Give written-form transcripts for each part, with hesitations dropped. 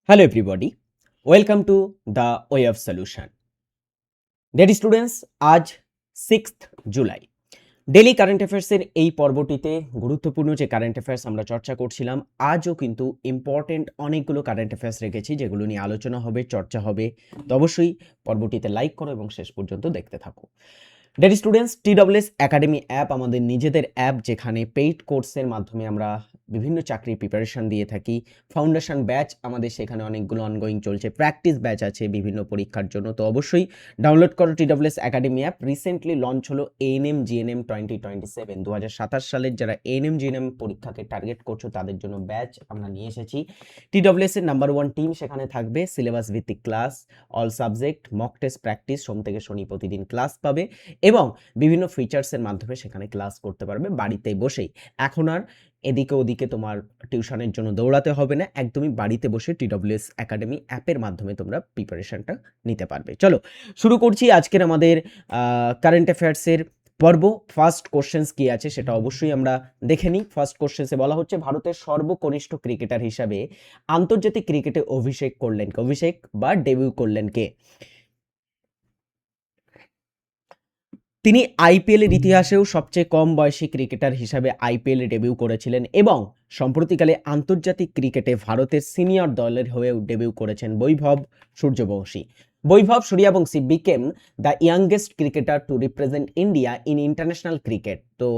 Hello everybody, welcome to the Way of Solution. Dear students, আজ 6th July daily current অ্যাফেয়ার্সের এই পর্বটিতে গুরুত্বপূর্ণ যে current affairs আমরা চর্চা করছিলাম, আজও কিন্তু ইম্পর্টেন্ট অনেকগুলো কারেন্ট অ্যাফেয়ার্স রেখেছি যেগুলো নিয়ে আলোচনা হবে, চর্চা হবে। তো অবশ্যই পর্বটিতে লাইক করো এবং শেষ পর্যন্ত দেখতে থাকো। Dare students, TWS academy app আমাদের নিজেদের অ্যাপ, যেখানে পেইড কোর্সের মাধ্যমে আমরা বিভিন্ন চাকরির প্রিপারেশন দিয়ে থাকি। ফাউন্ডেশন ব্যাচ আমাদের সেখানে অনেকগুলো অনগোয়িং চলছে, প্র্যাকটিস ব্যাচ আছে বিভিন্ন পরীক্ষার জন্য। তো অবশ্যই ডাউনলোড করো TWS academy app. Recently launch হলো ANM GNM 2027, 2027 সালের যারা ANM GNM পরীক্ষাকে টার্গেট করছো তাদের জন্য ব্যাচ আমরা নিয়ে এসেছি। TWS এর নাম্বার 1 টিম সেখানে থাকবে, সিলেবাস ভিত্তিক class, all subject, mock test practice, সোম থেকে শনি প্রতিদিন ক্লাস পাবে এবং বিভিন্ন ফিচার্সের মাধ্যমে সেখানে ক্লাস করতে পারবে বাড়িতে বসেই। এখন আর এদিকে ওদিকে তোমার টিউশনের জন্য দৌড়াতে হবে না, একদমই বাড়িতে বসে TWS একাডেমি অ্যাপের মাধ্যমে তোমরা প্রিপারেশনটা নিতে পারবে। চলো শুরু করছি আজকের আমাদের কারেন্ট অ্যাফেয়ার্সের পর্ব। ফার্স্ট কোশ্চেন্স কি আছে সেটা অবশ্যই আমরা দেখে নিই। ফার্স্ট কোশ্চেন্সে বলা হচ্ছে, ভারতের সর্বকনিষ্ঠ ক্রিকেটার হিসাবে আন্তর্জাতিক ক্রিকেটে অভিষেক বা ডেবিউ করলেন কে? তিনি IPL এর ইতিহাসেও সবচেয়ে কম বয়সী ক্রিকেটার হিসাবে IPL এ ডেবিউ করেছিলেন এবং সম্প্রতিকালে আন্তর্জাতিক ক্রিকেটে ভারতের সিনিয়র দলের হয়েও ডেবিউ করেছেন বৈভব সূর্যবংশী। বৈভব Suryavanshi became the youngest cricketer to represent India in international cricket. So,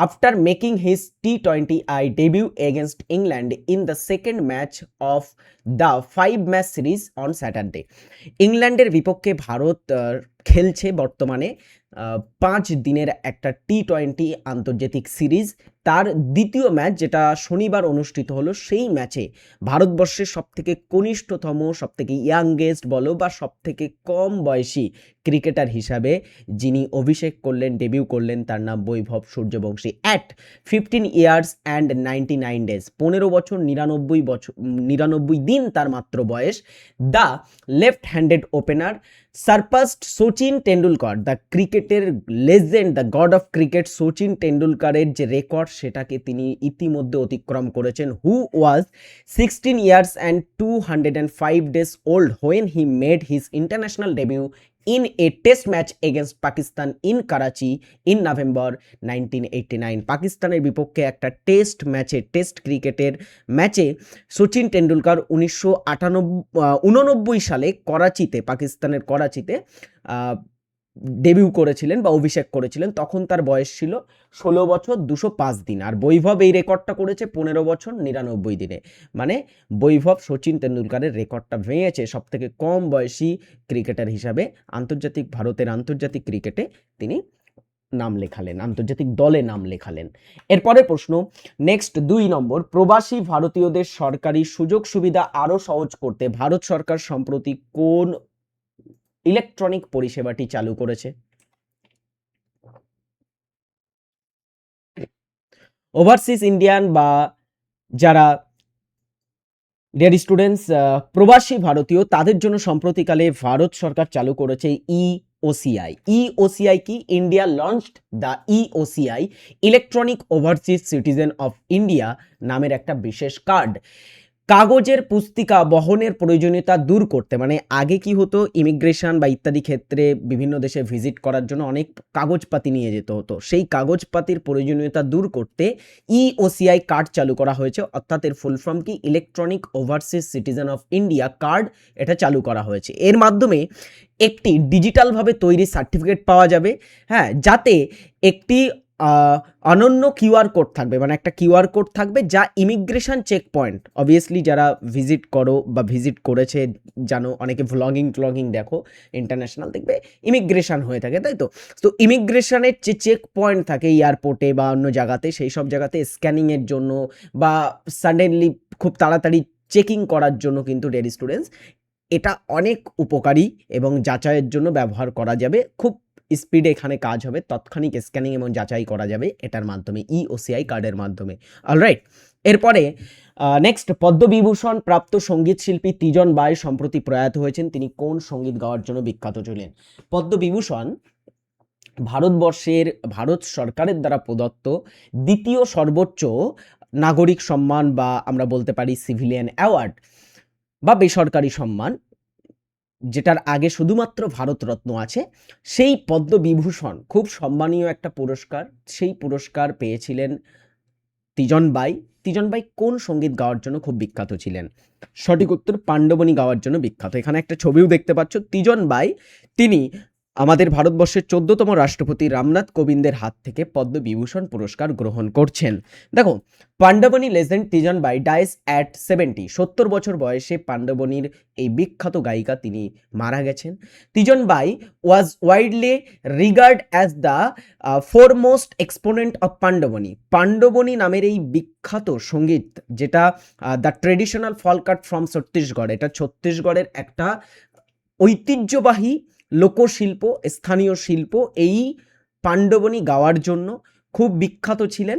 after making his T20I debut against England in the second match of the 5-match series on Saturday. ইংল্যান্ডের বিপক্ষে ভারত খেলছে বর্তমানে 5 দিনের একটা T20 আন্তর্জাতিক সিরিজ। তার দ্বিতীয় ম্যাচ যেটা শনিবার অনুষ্ঠিত হলো, সেই ম্যাচে ভারতবর্ষের সবথেকে কনিষ্ঠতম, সবথেকে ইয়াংগেস্ট বলো বা সবথেকে কম বয়সী ক্রিকেটার হিসাবে যিনি অভিষেক করলেন, ডেবিউ করলেন, তার নাম Vaibhav Suryavanshi. At 15 years and 99 days, 15 বছর 99 দিন তার মাত্র বয়স। The left handed opener surpassed Sachin Tendulkar, the ক্রিকেটের legend, the god of cricket Sachin টেন্ডুলকারের যে রেকর্ড সেটাকে তিনি ইতিমধ্যে অতিক্রম করেছেন। Who was 16 years and 205 days old when he made his international debut in a test match against Pakistan in Karachi in November 1989. পাকিস্তানের বিপক্ষে একটা টেস্ট ক্রিকেটের ম্যাচে সচিন টেন্ডুলকার 1989 সালে পাকিস্তানের করাচিতে ডেবিউ করেছিলেন বা অভিষেক করেছিলেন। তখন তার বয়স ছিল 16 বছর 205 দিন। আর বৈভব এই রেকর্ডটা করেছে 15 বছর 99 দিনে। মানে বৈভব সচিন তেন্ডুলকারের রেকর্ডটা ভেঙেছে সবথেকে কম বয়সী ক্রিকেটার হিসাবে। ভারতের আন্তর্জাতিক ক্রিকেটে তিনি নাম লেখালেন, আন্তর্জাতিক দলে নাম লেখালেন। এরপরের প্রশ্ন, নেক্সট 2 নম্বর, প্রবাসী ভারতীয়দের সরকারি সুযোগ সুবিধা আরো সহজ করতে ভারত সরকার সম্প্রতি কোন ইলেকট্রনিক পরিষেবাটি চালু করেছে? ওভারসিজ ইন্ডিয়ান বা যারা ডিয়ার স্টুডেন্টস প্রবাসী ভারতীয়, তাদের জন্য সম্প্রতিকালে ভারত সরকার চালু করেছে EOCI। EOCI কি? India launched the EOCI, electronic overseas citizen of India নামের একটা বিশেষ কার্ড। কাগজের পুস্তিকা বহনের প্রয়োজনীয়তা দূর করতে, মানে আগে কি হতো, ইমিগ্রেশন বা ইত্যাদি ক্ষেত্রে বিভিন্ন দেশে ভিজিট করার জন্য অনেক কাগজপাতি নিয়ে যেতে হতো। সেই কাগজপাতির প্রয়োজনীয়তা দূর করতে EOCI কার্ড চালু করা হয়েছে, অর্থাৎ এর ফুল ফর্ম কি? Electronic overseas citizen of India card. এটা চালু করা হয়েছে। এর মাধ্যমে একটি ডিজিটালভাবে তৈরি সার্টিফিকেট পাওয়া যাবে, হ্যাঁ, যাতে একটি অনন্য কিউআর কোড থাকবে, মানে একটা কিউআর কোড থাকবে যা ইমিগ্রেশন চেক পয়েন্ট, অবভিয়াসলি যারা ভিজিট করো বা ভিজিট করেছে জানো, অনেকে ভ্লগিং দেখো ইন্টারন্যাশনাল, দেখবে ইমিগ্রেশন হয়ে থাকে, তাই তো? তো ইমিগ্রেশনের যে চেক পয়েন্ট থাকে এয়ারপোর্টে বা অন্য জায়গাতে, সেই সব জায়গাতে স্ক্যানিংয়ের জন্য বা সাডেনলি খুব তাড়াতাড়ি চেকিং করার জন্য কিন্তু ডিয়ার স্টুডেন্টস এটা অনেক উপকারী এবং যাচাইয়ের জন্য ব্যবহার করা যাবে। খুব স্পিডে এখানে কাজ হবে, তৎক্ষণিক স্ক্যানিং এবং যাচাই করা যাবে এটার মাধ্যমে, EOCI কার্ডের মাধ্যমে। অলরাইট, এরপরে নেক্সট, পদ্মবিভূষণ প্রাপ্ত সঙ্গীত শিল্পী তিজন বাই সম্প্রতি প্রয়াত হয়েছেন। তিনি কোন সঙ্গীত গাওয়ার জন্য বিখ্যাত ছিলেন? পদ্মবিভূষণ ভারত সরকারের দ্বারা প্রদত্ত দ্বিতীয় সর্বোচ্চ নাগরিক সম্মান বা আমরা বলতে পারি সিভিলিয়ান অ্যাওয়ার্ড। বা বেসরকারি সম্মান, যেটার আগে শুধুমাত্র ভারতরত্ন আছে, সেই পদ্মবিভূষণ, খুব সম্মানীয় একটা পুরস্কার, সেই পুরস্কার পেয়েছিলেন তিজন বাই। তিজন বাই কোন সঙ্গীত গাওয়ার জন্য খুব বিখ্যাত ছিলেন? সঠিক উত্তর পাণ্ডবনী গাওয়ার জন্য বিখ্যাত। এখানে একটা ছবিও দেখতে পাচ্ছ, তিজন বাই তিনি আমাদের ভারতবর্ষের 14তম রাষ্ট্রপতি রামনাথ কোবিন্দের হাত থেকে পদ্মবিভূষণ পুরস্কার গ্রহণ করছেন। দেখো, Pandavani legend Teejan Bai dies at 70, 70 বছর বয়সে পাণ্ডবনীর এই বিখ্যাত গায়িকা তিনি মারা গেছেন। Teejan Bai was widely regard as the foremost exponent of Pandavani. Pandavani নামের এই বিখ্যাত সঙ্গীত, যেটা the traditional folk art from Chhattisgarh, এটা ছত্তিশগড়ের একটা ঐতিহ্যবাহী লোকশিল্প, স্থানীয় শিল্প, এই পাণ্ডবনী গাওয়ার জন্য খুব বিখ্যাত ছিলেন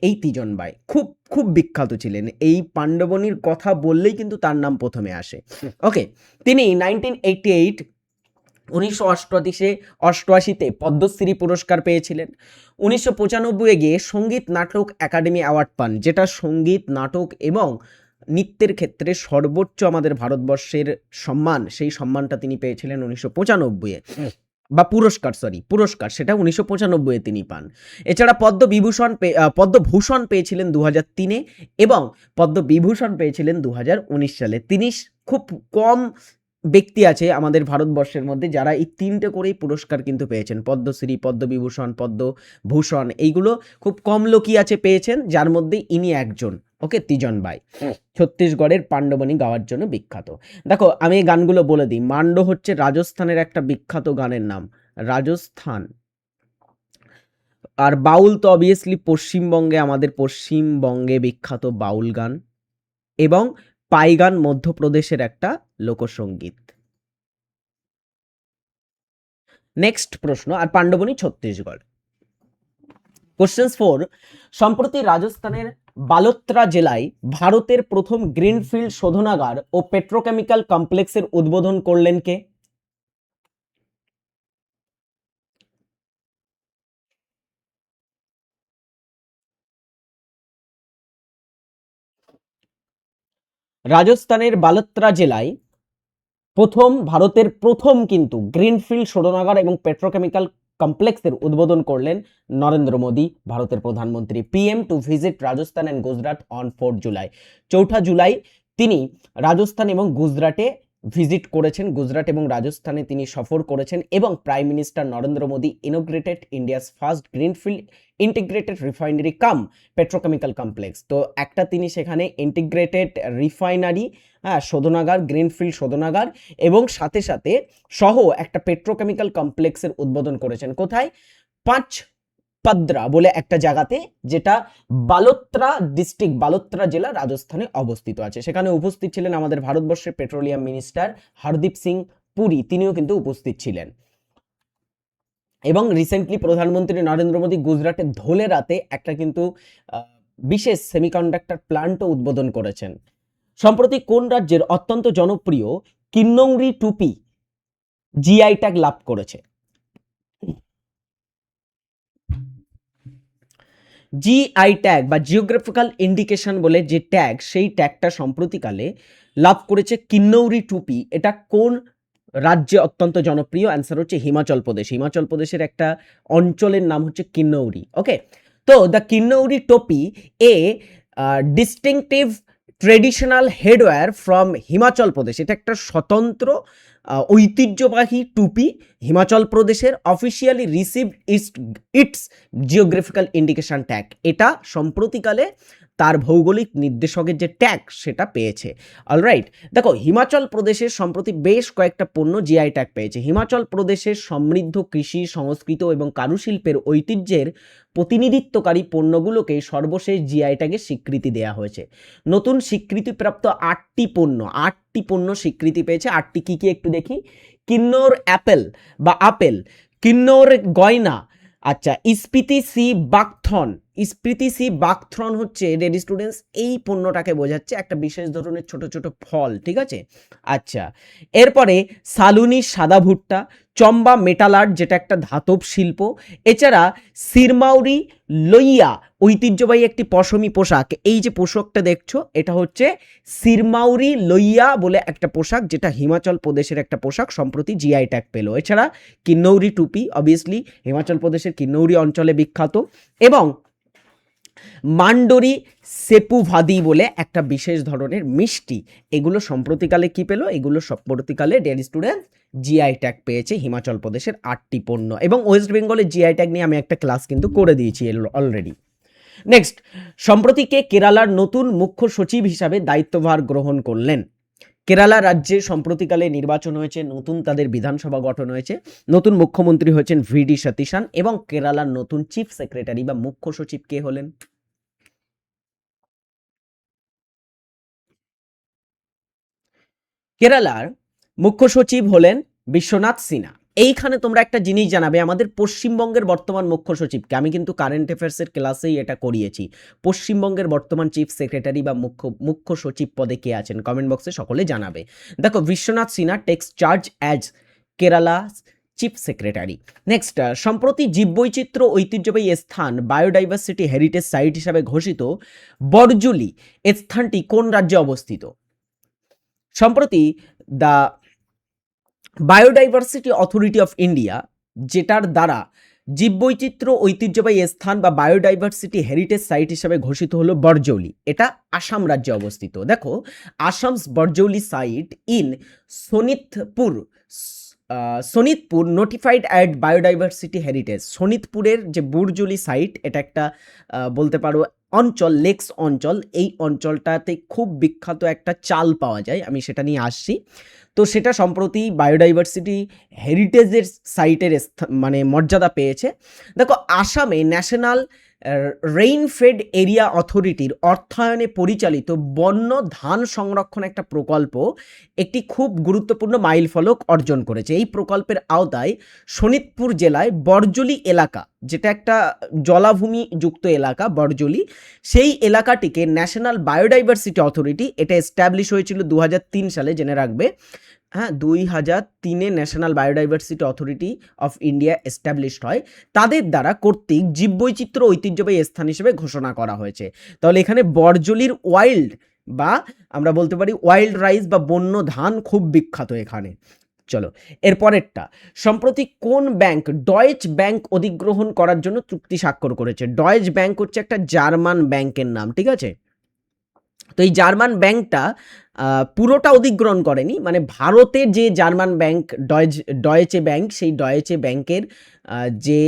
এই তিজন বাই, খুব খুব বিখ্যাত ছিলেন। এই পাণ্ডবনীর কথা বললেই কিন্তু তার নাম প্রথমে আসে। ওকে, তিনি 1988-1988-তে পদ্মশ্রী পুরস্কার পেয়েছিলেন। 1995-এ গিয়ে সঙ্গীত নাটক একাডেমি অ্যাওয়ার্ড পান, যেটা সঙ্গীত নাটক এবং নৃত্যের ক্ষেত্রে সর্বোচ্চ আমাদের ভারতবর্ষের সম্মান, সেই সম্মানটা তিনি পেয়েছিলেন 1995-এ, বা পুরস্কার সেটা 1995-এ তিনি পান। এছাড়া পদ্মভূষণ পেয়েছিলেন 2003-এ এবং পদ্মবিভূষণ পেয়েছিলেন 2019 সালে। তিনি খুব কম ব্যক্তি আছে আমাদের ভারতবর্ষের মধ্যে যারা এই 3টে করেই পুরস্কার কিন্তু পেয়েছেন, পদ্মশ্রী, পদ্মবিভূষণ, পদ্মভূষণ, এইগুলো খুব কম লোকই আছে পেয়েছেন, যার মধ্যে ইনি একজন। ওকে, তিজন বাই ছত্তিশগড়ের পাণ্ডবনী গাওয়ার জন্য বিখ্যাত। দেখো, আমি এই গানগুলো বলে দিই। মান্ডো হচ্ছে রাজস্থানের একটা বিখ্যাত গানের নাম, রাজস্থান। আর বাউল তো অবভিয়াসলি পশ্চিমবঙ্গে, আমাদের পশ্চিমবঙ্গে বিখ্যাত বাউল গান, এবং পাইগান মধ্যপ্রদেশের একটা লোকসঙ্গীত। নেক্সট প্রশ্ন, আর পাণ্ডবনী ছত্তিশগড়। কোশ্চেন 4, সম্প্রতি রাজস্থানের বালোত্রা জেলায় ভারতের প্রথম গ্রিনফিল্ড শোধনাগার ও পেট্রোকেমিক্যাল কমপ্লেক্সের উদ্বোধন করলেন কে? রাজস্থানের বালোত্রা জেলায় ভারতের প্রথম কিন্তু গ্রিনফিল্ড শোধনাগার এবং পেট্রোকেমিক্যাল কমপ্লেক্সের উদ্বোধন করলেন নরেন্দ্র মোদী, ভারতের প্রধানমন্ত্রী। PM to visit Rajasthan and Gujarat on 4 July. 4 July তিনি রাজস্থান এবং গুজরাটে ভিজিট করেছেন, গুজরাট এবং রাজস্থানে তিনি সফর করেছেন, এবং prime minister Narendra Modi inaugurated India's first greenfield integrated refinery cum petrochemical complex. তো একটা তিনি সেখানে ইন্টিগ্রেটেড রিফাইনারি, শোধনাগার, গ্রিনফিল্ড শোধনাগার এবং সাথে সাথে সহ একটা পেট্রোকেমিক্যাল কমপ্লেক্সের উদ্বোধন করেছেন। কোথায়? পাঁচপাদ্রা বলে একটা জায়গাতে, যেটা বালোত্রা ডিস্ট্রিক্ট, বালোত্রা জেলা রাজস্থানে অবস্থিত আছে। সেখানে উপস্থিত ছিলেন আমাদের ভারতবর্ষের পেট্রোলিয়াম মিনিস্টার হরদীপ সিং পুরী, তিনিও কিন্তু উপস্থিত ছিলেন। এবং রিসেন্টলি প্রধানমন্ত্রী নরেন্দ্র মোদী গুজরাটের ধোলেরাতে একটা কিন্তু বিশেষ সেমিকন্ডাক্টর প্ল্যান্টও উদ্বোধন করেছেন। সম্প্রতি কোন রাজ্যের অত্যন্ত জনপ্রিয় কিন্নৌরি টুপি জিআই ট্যাগ লাভ করেছে? জিআই ট্যাগ বা জিওগ্রাফিক্যাল ইন্ডিকেশন বলে যে ট্যাগ, সেই ট্যাগটা সম্প্রতিকালে লাভ করেছে কিন্নৌরি টুপি। এটা কোন রাজ্যে অত্যন্ত জনপ্রিয়? অ্যান্সার হচ্ছে হিমাচল প্রদেশ। হিমাচল প্রদেশের একটা অঞ্চলের নাম হচ্ছে কিন্নৌরি। ওকে, তো the Kinnauri topi a distinctive traditional headwear from Himachal Pradesh. এটা একটা স্বতন্ত্র ঐতিহ্যবাহী টুপি হিমাচল প্রদেশের। Officially received its geographical indication tag. এটা সম্প্রতিকালে তার ভৌগোলিক নির্দেশকের যে ট্যাগ সেটা পেয়েছে। অলরাইট, দেখো, হিমাচল প্রদেশের সম্প্রতি বেশ কয়েকটা পণ্য জিআই ট্যাগ পেয়েছে। হিমাচল প্রদেশের সমৃদ্ধ কৃষি, সংস্কৃত এবং কারুশিল্পের ঐতিহ্যের প্রতিনিধিত্বকারী পণ্যগুলোকে সর্বশেষ জিআই ট্যাগে স্বীকৃতি দেওয়া হয়েছে। নতুন স্বীকৃতিপ্রাপ্ত 8টি পণ্য স্বীকৃতি পেয়েছে। 8টি কি কি একটু দেখি। কিন্নৌর আপেল, কিন্নৌর গয়না, আচ্ছা, স্পিতি সি বাকথন, স্প্রিতিসি বাকথ্রন হচ্ছে রেডি স্টুডেন্টস এই পণ্যটাকে বোঝাচ্ছে, একটা বিশেষ ধরনের ছোট ছোট ফল, ঠিক আছে। আচ্ছা, এরপরে সালুনি সাদা ভুট্টা, চম্বা মেটাল আর্ট যেটা একটা ধাতব শিল্প, এছাড়া সিরমাউরি লইয়া ঐতিহ্যবাহী একটি পশমি পোশাক। এই যে পোশাকটা দেখছো এটা হচ্ছে সিরমাউরি লইয়া বলে একটা পোশাক, যেটা হিমাচল প্রদেশের একটা পোশাক, সম্প্রতি জিআই ট্যাগ পেল। এছাড়া কিন্নৌরি টুপি, অবভিয়াসলি হিমাচল প্রদেশের কিন্নৌরি অঞ্চলে বিখ্যাত, এবং মান্ডোরি সেপুভাদি বলে একটা বিশেষ ধরনের মিষ্টি। এগুলো সম্প্রতিকালে কি পেল? এগুলো সম্প্রতিকালে ডিয়ার স্টুডেন্ট জিআই ট্যাগ পেয়েছে হিমাচল প্রদেশের 8টি পণ্য, এবং ওয়েস্ট বেঙ্গলের জিআই ট্যাগ নিয়ে আমি একটা ক্লাস কিন্তু করে দিয়েছি অলরেডি। নেক্সট, সম্প্রতি কে কেরালার নতুন মুখ্য সচিব হিসাবে দায়িত্বভার গ্রহণ করলেন? কেরালা রাজ্যে সম্প্রতিকালে নির্বাচন হয়েছে, নতুন তাদের বিধানসভা গঠন হয়েছে, নতুন মুখ্যমন্ত্রী হয়েছেন ভিডি সতীশান, এবং কেরালার নতুন চিফ সেক্রেটারি বা মুখ্য সচিব কে হলেন? কেরালার মুখ্য সচিব হলেন বিশ্বনাথ সিনহা। এইখানে তোমরা একটা জিনিস জানাবে, আমাদের পশ্চিমবঙ্গের বর্তমান মুখ্য সচিবকে, আমি কিন্তু কারেন্ট অ্যাফেয়ার্সের ক্লাসেই এটা করিয়েছি, পশ্চিমবঙ্গের বর্তমান চিফ সেক্রেটারি বা মুখ্য সচিব পদে কে আছেন কমেন্ট বক্সে সকলে জানাবে। দেখো, Biswanath Sinha takes charge as Kerala chief secretary. Next, সম্প্রতি জীববৈচিত্র্য ঐতিহ্যবাহী স্থান বায়োডাইভার্সিটি হেরিটেজ সাইট হিসাবে ঘোষিত বরজুলি স্থানটি কোন রাজ্যে অবস্থিত? সম্প্রতি the biodiversity authority of India, যেটার দ্বারা জীববৈচিত্র্য ঐতিহ্যবাহী স্থান বা বায়োডাইভার্সিটি হেরিটেজ সাইট হিসাবে ঘোষিত হলো বরজৌলি, এটা আসাম রাজ্যে অবস্থিত। দেখো, Assam's Borjuli site in Sonitpur, Sonitpur notified at biodiversity heritage. শোনিতপুরের যে বুরজুলি সাইট, এটা একটা বলতে পারো অঞ্চল, লেকস অঞ্চল, এই অঞ্চলটাতে খুব বিখ্যাত একটা চাল পাওয়া যায়, আমি সেটা নিয়ে আসছি। তো সেটা সম্প্রতি বায়োডাইভার্সিটি হেরিটেজের সাইটের মানে মর্যাদা পেয়েছে। দেখো, আসামে ন্যাশনাল রেইনফেড এরিয়া অথরিটির অর্থায়নে পরিচালিত বন্য ধান সংরক্ষণ একটা প্রকল্প একটি খুব গুরুত্বপূর্ণ মাইলফলক অর্জন করেছে। এই প্রকল্পের আওতায় শোনিতপুর জেলায় বরজলি এলাকা, যেটা একটা জলাভূমি যুক্ত এলাকা বরজলি, সেই এলাকাটিকে ন্যাশনাল বায়োডাইভার্সিটি অথরিটি, এটা এস্টাবলিশ হয়েছিল 2003 সালে, জেনে রাখবে। হ্যাঁ, 2003-এ national biodiversity authority of India established হয়, তাদের দ্বারা কর্তৃক জীববৈচিত্র্য ঐতিহ্যবাহী স্থান হিসেবে ঘোষণা করা হয়েছে। তাহলে এখানে বরজলির ওয়াইল্ড, বা আমরা বলতে পারি ওয়াইল্ড রাইস বা বন্য ধান খুব বিখ্যাত এখানে। চলো এরপরেরটা, সম্প্রতি কোন ব্যাংক ডয়েচ ব্যাংক অধিগ্রহণ করার জন্য চুক্তি স্বাক্ষর করেছে? ডয়েচ ব্যাংক হচ্ছে একটা জার্মান ব্যাংকের নাম, ঠিক আছে। তো এই জার্মান ব্যাংকটা পুরোটা অধিগ্রহণ করেনি, মানে ভারতে যে জার্মান ব্যাংক ডয়েচে ব্যাংক, সেই ডয়েচে ব্যাংকের যে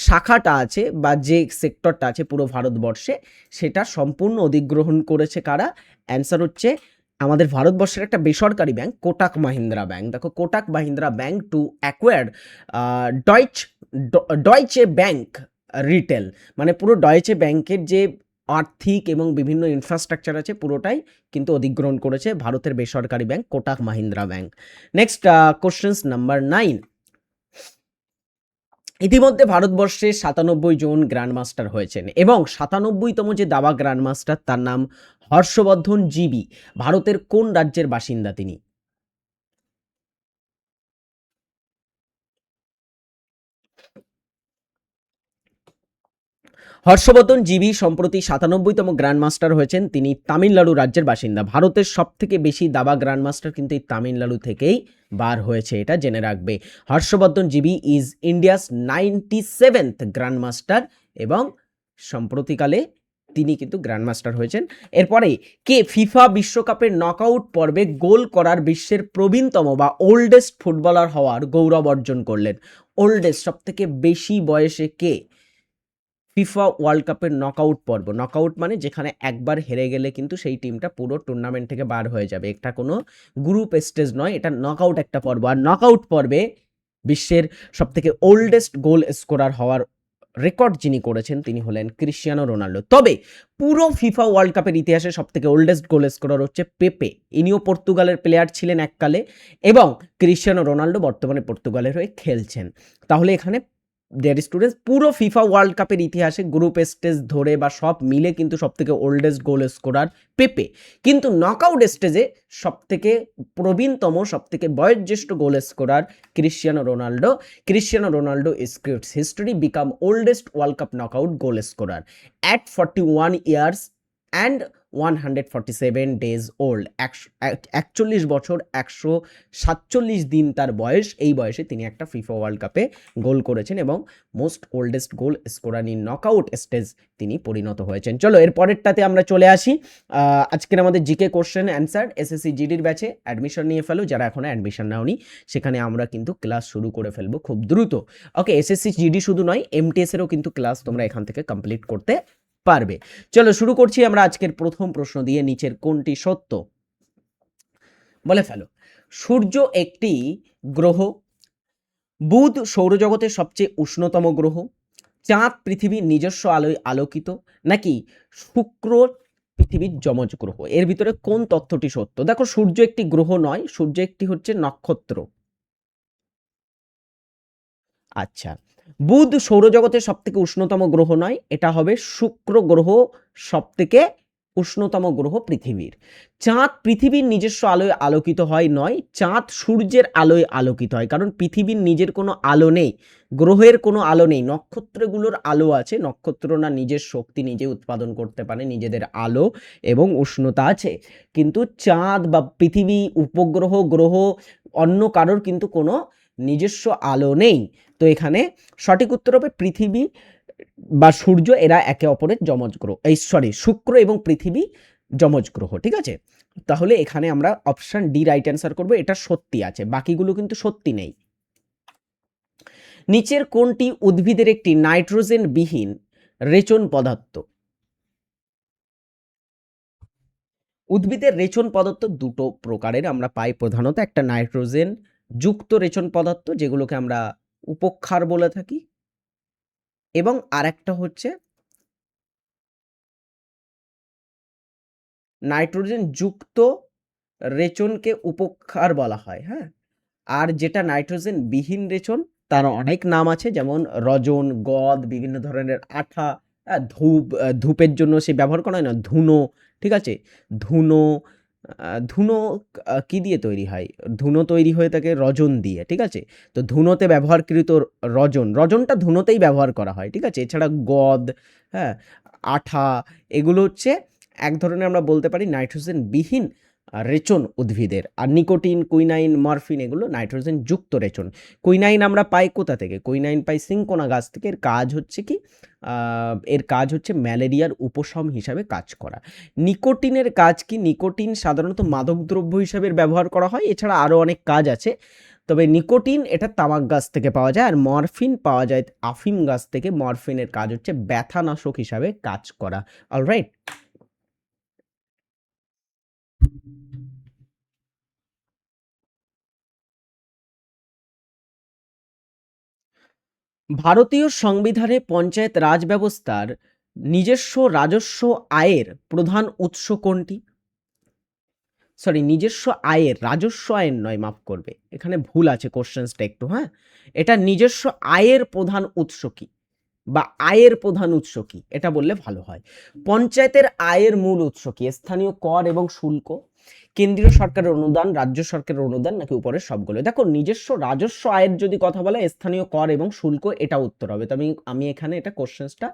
শাখাটা আছে বা যে সেক্টরটা আছে পুরো ভারতবর্ষে, সেটা সম্পূর্ণ অধিগ্রহণ করেছে কারা? অ্যান্সার হচ্ছে আমাদের ভারতবর্ষের একটা বেসরকারি ব্যাংক কোটাক মাহিন্দ্রা ব্যাংক। দেখো, Kotak Mahindra bank to acquire Deutsche bank retail, মানে পুরো ডয়েচে ব্যাংকের যে আর্থিক এবং বিভিন্ন ইনফ্রাস্ট্রাকচার আছে পুরোটাই কিন্তু অধিগ্রহণ করেছে ভারতের বেসরকারি bank Kotak Mahindra bank. Next, questions number 9। ইতিমধ্যে ভারতবর্ষে 97 জন গ্র্যান্ডমাস্টার হয়েছেন, এবং 97তম যে দাবা গ্র্যান্ডমাস্টার, তার নাম হর্ষবর্ধন জিবি। ভারতের কোন রাজ্যের বাসিন্দা তিনি? হর্ষবর্ধন জিবি সম্প্রতি 97তম গ্র্যান্ডমাস্টার হয়েছেন, তিনি তামিলনাড়ু রাজ্যের বাসিন্দা। ভারতের সবথেকে বেশি দাবা গ্র্যান্ডমাস্টার কিন্তু এই তামিলনাড়ু থেকেই বার হয়েছে, এটা জেনে রাখবে। Harshvardhan GB is India's 97th grandmaster, এবং সম্প্রতিকালে তিনি কিন্তু গ্র্যান্ডমাস্টার হয়েছেন। এরপরে কে ফিফা বিশ্বকাপের নকআউট পর্বে গোল করার বিশ্বের প্রবীণতম বা ওল্ডেস্ট ফুটবলার হওয়ার গৌরব অর্জন করলেন? ওল্ডেস্ট, সবথেকে বেশি বয়সে কে ফিফা ওয়ার্ল্ড কাপের নকআউট পর্ব, নকআউট মানে যেখানে একবার হেরে গেলে কিন্তু সেই টিমটা পুরো টুর্নামেন্ট থেকে বার হয়ে যাবে, এটা কোনো গ্রুপ স্টেজ নয়, এটা নকআউট একটা পর্ব। আর নকআউট পর্বে বিশ্বের সবথেকে ওল্ডেস্ট গোল স্কোরার হওয়ার রেকর্ড যিনি করেছেন তিনি হলেন ক্রিশ্চিয়ানো রোনাল্ডো। তবে পুরো ফিফা ওয়ার্ল্ড কাপের ইতিহাসে সবথেকে ওল্ডেস্ট গোল স্কোরার হচ্ছে পেপে, ইনিও পর্তুগালের প্লেয়ার ছিলেন এককালে, এবং ক্রিশ্চিয়ানো রোনাল্ডো বর্তমানে পর্তুগালের হয়ে খেলছেন। তাহলে এখানে ডিয়ার স্টুডেন্টস, পুরো ফিফা ওয়ার্ল্ড কাপের ইতিহাসে গ্রুপ স্টেজ ধরে বা সব মিলে কিন্তু সবথেকে ওল্ডেস্ট গোল স্কোরার পেপে, কিন্তু নকআউট স্টেজে সবথেকে প্রবীণতম, সবথেকে বয়োজ্যেষ্ঠ goal scorer Cristiano Ronaldo. Cristiano Ronaldo scripts history become oldest world cup knockout goal scorer at 41 years and 147 days old. 41 বছর 147 দিন তার বয়স। এই বয়সে তিনি একটা ফিফা ওয়ার্ল্ড কাপে গোল করেছেন এবং most oldest goal scorer in knockout stage তিনি পরিণত হয়েছেন। চলো এর পরেরটাতে আমরা চলে আসি। আজকের আমাদের জিকে কোশ্চেন অ্যান্সার এসএসসি জিডির ব্যাচে অ্যাডমিশন নিয়ে ফেলো, যারা এখনো অ্যাডমিশন নাওনি সেখানে আমরা কিন্তু ক্লাস শুরু করে ফেলবো খুব দ্রুত। ওকে, এসএসসি জিডি শুধু নয়, এমটিএস এরও কিন্তু ক্লাস তোমরা এখান থেকে কমপ্লিট করতে পারবে। চলো শুরু করছি আমরা আজকের প্রথম প্রশ্ন দিয়ে। নিচের কোনটি সত্য? বলে ফেলো। সূর্য একটি গ্রহ, বুধ সৌরজগতের সবচেয়ে উষ্ণতম গ্রহ, চাঁদ পৃথিবীর নিজস্ব আলোয় আলোকিত, নাকি শুক্র পৃথিবীর যমজ গ্রহ? এর ভিতরে কোন তথ্যটি সত্য? দেখো, সূর্য একটি গ্রহ নয়, সূর্য একটি হচ্ছে নক্ষত্র। আচ্ছা, বুধ সৌরজগতের সবথেকে উষ্ণতম গ্রহ নয়, এটা হবে শুক্র গ্রহ সবথেকে উষ্ণতম গ্রহ পৃথিবীর। চাঁদ পৃথিবীর নিজস্ব আলোয় আলোকিত হয় নয়, চাঁদ সূর্যের আলোয় আলোকিত হয়, কারণ পৃথিবীর নিজের কোনো আলো নেই, গ্রহের কোনো আলো নেই, নক্ষত্রগুলোর আলো আছে। নক্ষত্ররা নিজের শক্তি নিজে উৎপাদন করতে পারে, নিজেদের আলো এবং উষ্ণতা আছে, কিন্তু চাঁদ বা পৃথিবী, উপগ্রহ, গ্রহ, অন্য কারোর কিন্তু কোনো নিজস্ব আলো নেই। তো এখানে সঠিক উত্তর হবে পৃথিবী বা সূর্য, এরা একে অপরের যমজ গ্রহ। শুক্র এবং পৃথিবী যমজ গ্রহ, ঠিক আছে? তাহলে এখানে আমরা অপশন ডি রাইট অ্যান্সার করবো, এটা সত্যি আছে, বাকিগুলো কিন্তু সত্যি নেই। নিচের কোনটি উদ্ভিদের একটি নাইট্রোজেন বিহীন রেচন পদার্থ? উদ্ভিদের রেচন পদার্থ দুটো প্রকারের আমরা পাই প্রধানত, একটা নাইট্রোজেন যুক্ত রেচন পদার্থ যেগুলোকে আমরা উপক্ষার বলে থাকি, এবং আরেকটা হচ্ছে নাইট্রোজেন যুক্ত রেচনকে উপক্ষার বলা হয়। হ্যাঁ, আর যেটা নাইট্রোজেন বিহীন রেচন তার অনেক নাম আছে, যেমন রজন, গদ, বিভিন্ন ধরনের আঠা, ধূপের জন্য সে ব্যবহার করা হয় না, ধুনো, ঠিক আছে? ধুনো, ধুনো কি দিয়ে তৈরি হয়? ধুনো তৈরি হয়ে থাকে রজন দিয়ে, ঠিক আছে? তো ধুনোতে ব্যবহারকৃত রজনটা ধুনোতেই ব্যবহার করা হয়, ঠিক আছে? এছাড়া গদ, হ্যাঁ, আঠা, এগুলো হচ্ছে এক ধরনের আমরা বলতে পারি নাইট্রোজেন বিহীন রেচন উদ্ভিদের। আর নিকোটিন, কুইনাইন, মরফিন এগুলো নাইট্রোজেন যুক্ত রেচন। কুইনাইন আমরা পাই কোথা থেকে? কুইনাইন পাই সিঙ্কোনা গাছ থেকে। এর কাজ হচ্ছে কি? এর কাজ হচ্ছে ম্যালেরিয়ার উপশম হিসাবে কাজ করা। নিকোটিনের কাজ কি? নিকোটিন সাধারণত মাদকদ্রব্য হিসাবে ব্যবহার করা হয়, এছাড়া আরও অনেক কাজ আছে, তবে নিকোটিন এটা তামাক গাছ থেকে পাওয়া যায়। আর মরফিন পাওয়া যায় আফিম গাছ থেকে। মরফিনের কাজ হচ্ছে ব্যথানাশক হিসাবে কাজ করা। অলরাইট, ভারতীয় সংবিধানে পঞ্চায়েত রাজ ব্যবস্থার নিজস্ব রাজস্ব আয়ের প্রধান উৎস কোনটি? নিজস্ব আয়ের, রাজস্ব আয়ের নয়, মাফ করবে, এখানে ভুল আছে কোশ্চেন্সটা একটু। হ্যাঁ, এটা নিজস্ব আয়ের প্রধান উৎস কি বা আয়ের প্রধান উৎস কি, এটা বললে ভালো হয়। পঞ্চায়েতের আয়ের মূল উৎস কি? স্থানীয় কর এবং শুল্ক, কেন্দ্রীয় সরকারের অনুদান, রাজ্য সরকারের অনুদান, নাকি উপরের সবগুলো? দেখো, নিজস্ব রাজস্ব আয়ের যদি কথা বলে স্থানীয় কর এবং শুল্ক, এটা উত্তর হবে। তো আমি এখানে এটা কোশ্চেন্সটা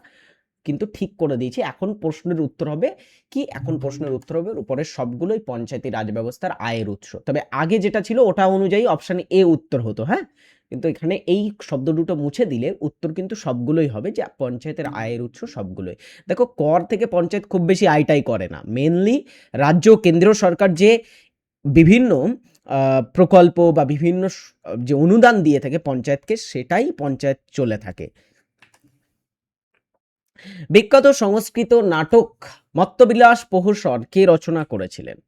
কিন্তু ঠিক করে দিয়েছি। এখন প্রশ্নের উত্তর হবে কি? এখন প্রশ্নের উত্তর হবে উপরের সবগুলোই পঞ্চায়েতি রাজ ব্যবস্থার আয়ের উৎস। তবে আগে যেটা ছিল ওটা অনুযায়ী অপশন এ উত্তর হতো। হ্যাঁ, কিন্তু এখানে এই শব্দ দুটো মুছে দিলে উত্তর কিন্তু সবগুলোই হবে, যে পঞ্চায়েতের আয়ের উৎস সবগুলোই। দেখো, কর থেকে পঞ্চায়েত খুব বেশি আয়টাই করে না, মেনলি রাজ্য কেন্দ্রীয় সরকার যে বিভিন্ন প্রকল্প বা বিভিন্ন যে অনুদান দিয়ে থাকে পঞ্চায়েতকে, সেটাই পঞ্চায়েত চলে থাকে। বিখ্যাত সংস্কৃত নাটক মত্তবিলাস প্রহসন কে রচনা করেছিলেন?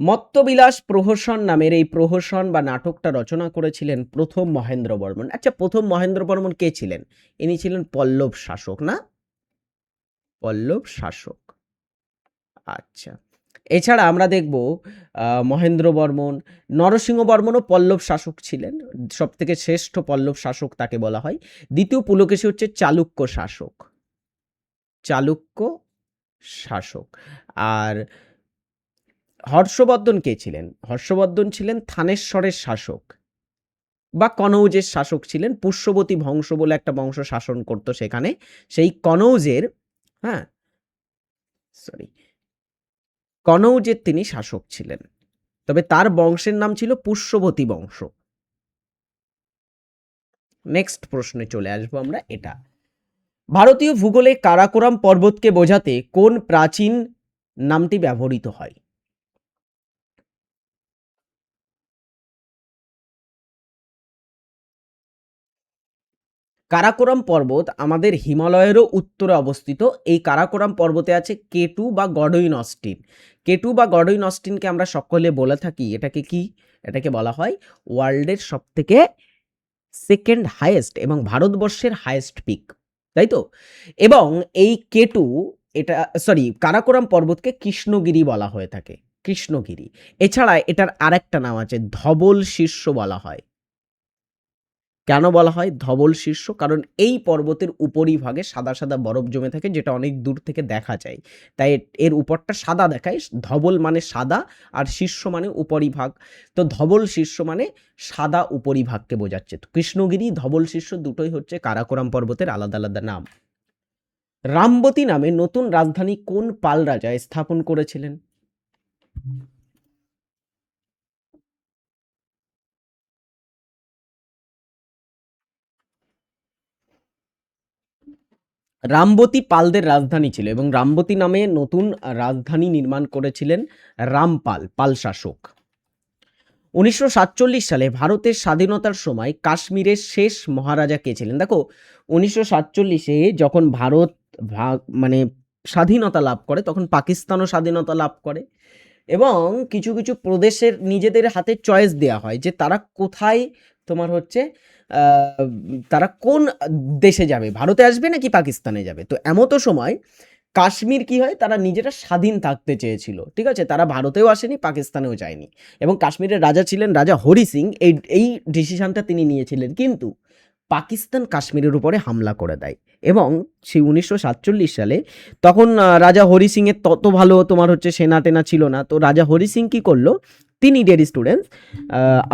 মত্তবিলাস প্রহসন নামের এই প্রহসন বা নাটকটা রচনা করেছিলেন প্রথম মহেন্দ্র বর্মন। আচ্ছা, প্রথম মহেন্দ্র বর্মন কে ছিলেন? ইনি ছিলেন পল্লব শাসক, না? পল্লব শাসক। আচ্ছা, এছাড়া আমরা দেখব মহেন্দ্র বর্মন, নরসিংহ বর্মনও পল্লব শাসক ছিলেন। সবথেকে শ্রেষ্ঠ পল্লব শাসক তাকে বলা হয়। দ্বিতীয় পুলকেশী হচ্ছে চালুক্য শাসক। চালুক্য শাসক। আর হর্ষবর্ধন কে ছিলেন? হর্ষবর্ধন ছিলেন থানেশ্বরের শাসক বা কনৌজের শাসক ছিলেন। পুষ্যবতী বংশ বলে একটা বংশ শাসন করত সেখানে। সেই কনৌজের, হ্যাঁ, সরি, কনৌজের তিনি শাসক ছিলেন। তবে তার বংশের নাম ছিল পুষ্যবতী বংশ। নেক্সট প্রশ্নে চলে আসবো আমরা। এটা ভারতীয় ভূগোলে কারাকোরাম পর্বতকে বোঝাতে কোন প্রাচীন নামটি ব্যবহৃত হয়? কারাকোরাম পর্বত আমাদের হিমালয়েরও উত্তরে অবস্থিত। এই কারাকোরাম পর্বতে আছে কেটু বা গডইন অস্টিন। কেটু বা গডইন অস্টিনকে আমরা সকলে বলে থাকি, এটাকে কি, এটাকে বলা হয় ওয়ার্ল্ডের সবথেকে সেকেন্ড হাইয়েস্ট এবং ভারতবর্ষের হাইয়েস্ট পিক, তাই তো? এবং এই কেটু, এটা, সরি, কারাকোরাম পর্বতকে কৃষ্ণগিরি বলা হয়ে থাকে। কৃষ্ণগিরি। এছাড়া এটার আরেকটা নাম আছে, ধবল শীর্ষ বলা হয়। কেন বলা হয় ধবল শীর্ষ? কারণ এই পর্বতের উপরিভাগে সাদা সাদা বরফ জমে থাকে, যেটা অনেক দূর থেকে দেখা যায়। তাই এর উপরটা সাদা দেখায়। ধবল মানে সাদা, আর শীর্ষ মানে উপরিভাগ। তো ধবল শীর্ষ মানে সাদা উপরিভাগকে বোঝাচ্ছে। তো কৃষ্ণগিরি, ধবল শীর্ষ দুটোই হচ্ছে কারাকোরাম পর্বতের আলাদা আলাদা নাম। রামবতী নামে নতুন রাজধানী কোন পাল রাজা স্থাপন করেছিলেন? রামবতী পালদের রাজধানী ছিল এবং রামবতী নামে নতুন রাজধানী নির্মাণ করেছিলেন রামপাল, পাল শাসক। 1947 সালে ভারতের স্বাধীনতার সময় কাশ্মীরের শেষ মহারাজা কে ছিলেন? দেখো, 1947-এ যখন ভারত ভাগ মানে স্বাধীনতা লাভ করে, তখন পাকিস্তানও স্বাধীনতা লাভ করে এবং কিছু কিছু প্রদেশের নিজেদের হাতে চয়েস দেয়া হয় যে তারা কোথায়, তোমার হচ্ছে তারা কোন দেশে যাবে, ভারতে আসবে নাকি পাকিস্তানে যাবে। তো এমতো সময় কাশ্মীর কি হয়, তারা নিজেরা স্বাধীন থাকতে চেয়েছিল, ঠিক আছে? তারা ভারতেও আসেনি, পাকিস্তানেও যায়নি। এবং কাশ্মীরের রাজা ছিলেন রাজা হরি সিং। এই ডিসিশনটা তিনি নিয়েছিলেন, কিন্তু পাকিস্তান কাশ্মীরের উপরে হামলা করে দেয় এবং সেই 1947 সালে, তখন রাজা হরি সিং এর তত ভালো তোমার হচ্ছে সেনা টেনা ছিল না। তো রাজা হরি সিং কি করলো, তিনি ডিয়ার স্টুডেন্ট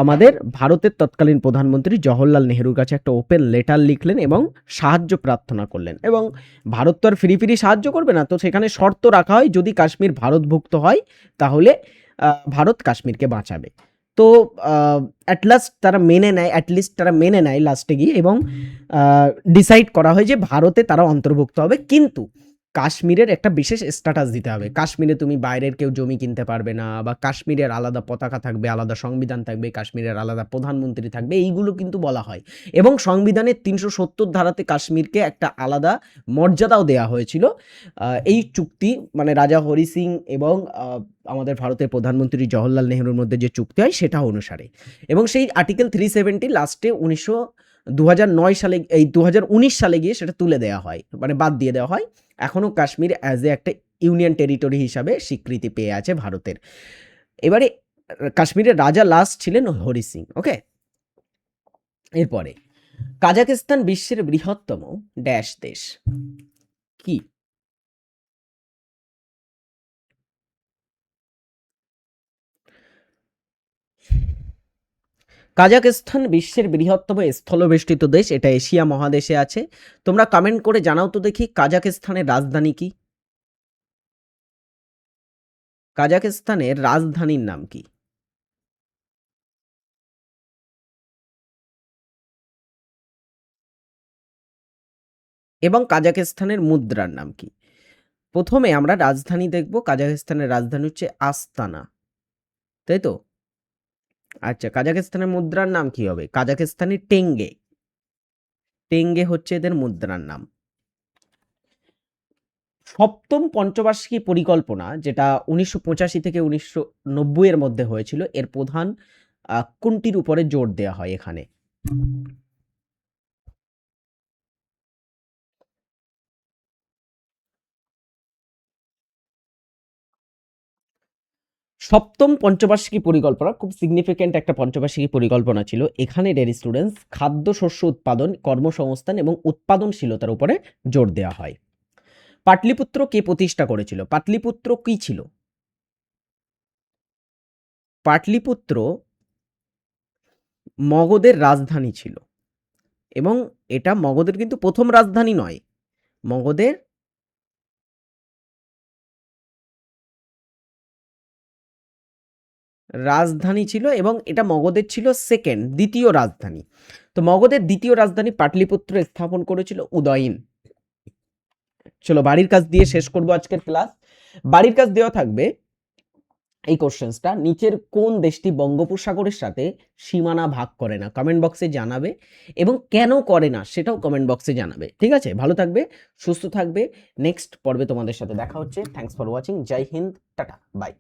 আমাদের ভারতের তৎকালীন প্রধানমন্ত্রী জওহরলাল নেহরুর কাছে একটা ওপেন লেটার লিখলেন এবং সাহায্য প্রার্থনা করলেন। এবং ভারত তো আর ফ্রি ফ্রি সাহায্য করবে না, তো সেখানে শর্ত রাখা হয় যদি কাশ্মীর ভারতভুক্ত হয় তাহলে ভারত কাশ্মীরকে বাঁচাবে। তো অ্যাট লাস্ট তারা মেনে নেয়, অ্যাটলিস্ট তারা মেনে নেয় লাস্টে গিয়ে, এবং ডিসাইড করা হয় যে ভারতে তারা অন্তর্ভুক্ত হবে, কিন্তু কাশ্মীরের একটা বিশেষ স্ট্যাটাস দিতে হবে। কাশ্মীরে তুমি বাইরের কেউ জমি কিনতে পারবে না, বা কাশ্মীরের আলাদা পতাকা থাকবে, আলাদা সংবিধান থাকবে, কাশ্মীরের আলাদা প্রধানমন্ত্রী থাকবে, এইগুলো কিন্তু বলা হয়। এবং সংবিধানের 370 ধারাতে কাশ্মীরকে একটা আলাদা মর্যাদাও দেওয়া হয়েছিল। এই চুক্তি, মানে রাজা হরি সিং এবং আমাদের ভারতের প্রধানমন্ত্রী জওহরলাল নেহরুর মধ্যে যে চুক্তি হয় সেটা অনুসারে। এবং সেই আর্টিকেল 370 লাস্টে 2009 সালে, এই 2019 সালে গিয়ে সেটা তুলে দেওয়া হয়, মানে বাদ দিয়ে দেওয়া হয়। এখনও কাশ্মীর অ্যাজ এ একটা ইউনিয়ন টেরিটরি হিসাবে স্বীকৃতি পেয়ে আছে ভারতের। এবারে কাশ্মীরের রাজা লাস্ট ছিলেন হরি সিং। ওকে, এরপরে কাজাকিস্তান বিশ্বের বৃহত্তম ড্যাশ দেশ কি? কাজাকিস্তান বিশ্বের বৃহত্তম স্থলবেষ্টিত দেশ। এটা এশিয়া মহাদেশে আছে। তোমরা কমেন্ট করে জানাও তো দেখি কাজাকিস্তানের রাজধানী কি? কাজাকিস্তানের রাজধানীর নাম কি? এবং কাজাকিস্তানের মুদ্রার নাম কি? প্রথমে আমরা রাজধানী দেখব। কাজাকিস্তানের রাজধানী হচ্ছে আস্তানা, তাই তো? আচ্ছা, কাজাকিস্তানের মুদ্রার নাম কি হবে? কাজাকিস্তানি টেঙ্গে। টেঙ্গে হচ্ছে এদের মুদ্রার নাম। সপ্তম পঞ্চবার্ষিকী পরিকল্পনা, যেটা 1985 থেকে 1990 এর মধ্যে হয়েছিল, এর প্রধান কোনটির উপরে জোর দেওয়া হয় এখানে? সপ্তম পঞ্চবার্ষিকী পরিকল্পনা খুব সিগনিফিক্যান্ট একটা পঞ্চবার্ষিকী পরিকল্পনা ছিল। এখানে ডিয়ার স্টুডেন্টস খাদ্য শস্য উৎপাদন, কর্মসংস্থান এবং উৎপাদনশীলতার উপরে জোর দেওয়া হয়। পাটলিপুত্র কে প্রতিষ্ঠা করেছিল? পাটলিপুত্র কি ছিল? পাটলিপুত্র মগধের রাজধানী ছিল এবং এটা মগধের কিন্তু প্রথম রাজধানী নয়, মগধের রাজধানী ছিল এবং এটা মগধের ছিল দ্বিতীয় রাজধানী। তো মগধের দ্বিতীয় রাজধানী পাটলিপুত্র স্থাপন করেছিল উদয়ন। চলো বাড়ির কাজ দিয়ে শেষ করব আজকের ক্লাস। বাড়ির কাজ দেওয়া থাকবে এই কোশ্চেন্সটা, নিচের কোন দেশটি বঙ্গোপসাগরের সাথে সীমানা ভাগ করে না? কমেন্ট বক্সে জানাবে এবং কেন করে না সেটাও কমেন্ট বক্সে জানাবে। ঠিক আছে, ভালো থাকবে, সুস্থ থাকবে। নেক্সট পর্বে তোমাদের সাথে দেখা হচ্ছে। Thanks for watching. Jai Hind, tata, by.